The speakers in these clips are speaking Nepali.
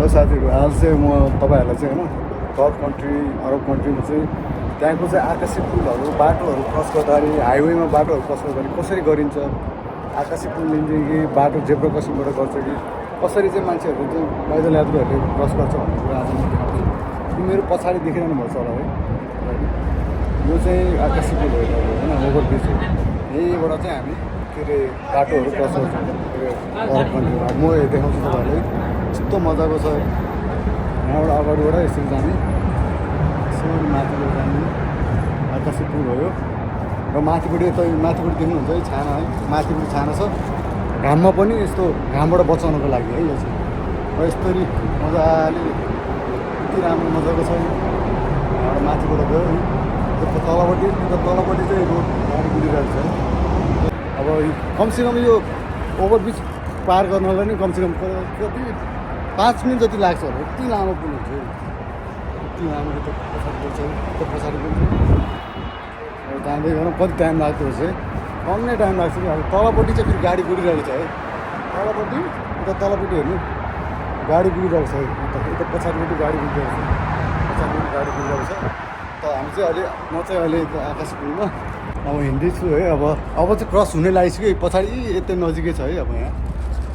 र साथीहरू आज चाहिँ म तपाईँहरूलाई चाहिँ होइन गल्फ कन्ट्री अरब कन्ट्रीमा चाहिँ त्यहाँको चाहिँ आकाशी पुलहरू बाटोहरू क्रस गर्दाखेरि हाइवेमा बाटोहरू क्रस गर्दाखेरि कसरी गरिन्छ, आकाशी पुल लिन्छ कि बाटो जेब्रा क्रसिङबाट गर्छ कि कसरी चाहिँ मान्छेहरू चाहिँ पैदल यात्रुहरूले क्रस गर्छ भन्ने कुरा आज म देखाउँछु। यो मेरो पछाडि देखिरहनु भएको छ होला है, यो चाहिँ आकाशी पुल हो होइन, ओभरब्रिज हो। यहीँबाट चाहिँ हामी के अरे बाटोहरू क्रस गर्छौँ अरब कन्ट्रीमा। म देखाउँछु तपाईँहरूलाई, यस्तो मजाको छ। यहाँबाट अगाडिबाट यसरी जाने, यसरी माथिबाट जाने आकाशी पुल हो यो। र माथिपट्टि माथिपट्टि देख्नुहुन्छ है छाना है, माथिपट्टि छाना छ। घाममा पनि यस्तो घामबाट बचाउनको लागि है यो चाहिँ। र यस्तरी मजाले यति राम्रो मजाको छ। यहाँबाट माथिबाट गयो है, तलपट्टि चाहिँ रोड गाडी कुदिरहेको छ है। अब कमसेकम यो ओभरब्रिज पार गर्नलाई नै कमसेकम कति 5 मिनट जति लाग्छ होला। यति लामो पुल हुन्छ, यति लामो। त्यो पछाडि पुग्छ, त्यो पछाडि पुग्छ। जाँदै गर्नु कति टाइम लाग्दो रहेछ है, कम नै टाइम लाग्छ कि। अब तलपट्टि चाहिँ फेरि गाडी कुदिरहेको छ है, तलपट्टि उता तलपट्टि हेर्नु गाडी कुदिरहेको छ है, उता पछाडिपट्टि गाडी कुदिरहेको छ, पछाडिपट्टि गाडी कुदिरहेको छ। त हामी चाहिँ अहिले म चाहिँ अहिले आकाशी पुलमा अब हिँड्दैछु है। अब चाहिँ क्रस हुने लागिसक्यो, पछाडि यति नजिकै छ है। अब यहाँ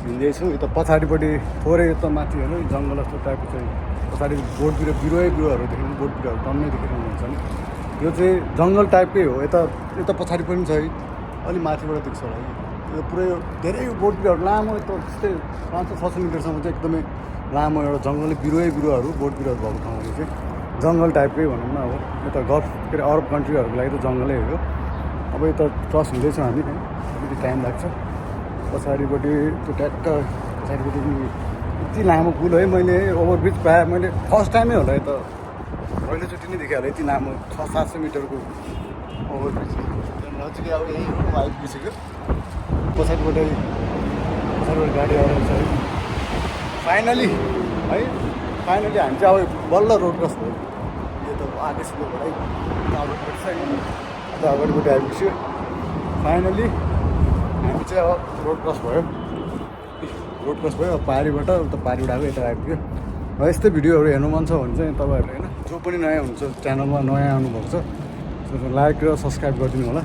हिँड्दैछु, यता पछाडिपट्टि थोरै यता माथि हेर्नु जङ्गल जस्तो टाइपको चाहिँ पछाडि बोट बिरुवाहरू देख्नु, बोट बिरुवाहरू टन्नै देखिरहनुहुन्छ नि। यो चाहिँ जङ्गल टाइपकै हो। यता पछाडि पनि छ है, अलिक माथिबाट देख्छ होला है। यो पुरै धेरै बोट बिरुवाहरू लामो, यता त्यस्तै 500-600 मिटरसम्म चाहिँ एकदमै लामो एउटा जङ्गलै बिरुवाहरू बोट बिरुवाहरू भएको ठाउँ चाहिँ जङ्गल टाइपकै भनौँ न। अब यता गल्फ के अरे अरब कन्ट्रीहरूको लागि त जङ्गलै हो। अब यता क्रस हुँदैछौँ हामी, अलिकति टाइम लाग्छ। पछाडिपट्टि त्यो ट्याक्क पछाडिपट्टि यति लामो पुल है। मैले ओभरब्रिज प्रायः मैले फर्स्ट टाइमै होला यता, पहिलोचोटि नै देखेँ होला यति लामो 600-700 मिटरको ओभरब्रिज। नजिकै अब यहीँ आइपुगिसक्यो। पछाडिबाट गाडी आएर छ है। फाइनली है, फाइनली हामी चाहिँ अब बल्ल रोड क्रस भयो। यो त आकाशी पुलबाट है, अगाडिपट्टि छ यता अगाडिपट्टि आइपुग्यो। फाइनली हामी चाहिँ अब रोड क्रस भयो। अब पारीबाट उता पारीबाट आएको यता आइपुग्यो। र यस्तै भिडियोहरू हेर्नु मन छ भने चाहिँ तपाईँहरूले होइन जो पनि नयाँ हुनुहुन्छ च्यानलमा, नयाँ आउनुभएको छ, लाइक र सब्सक्राइब गरिदिनु होला।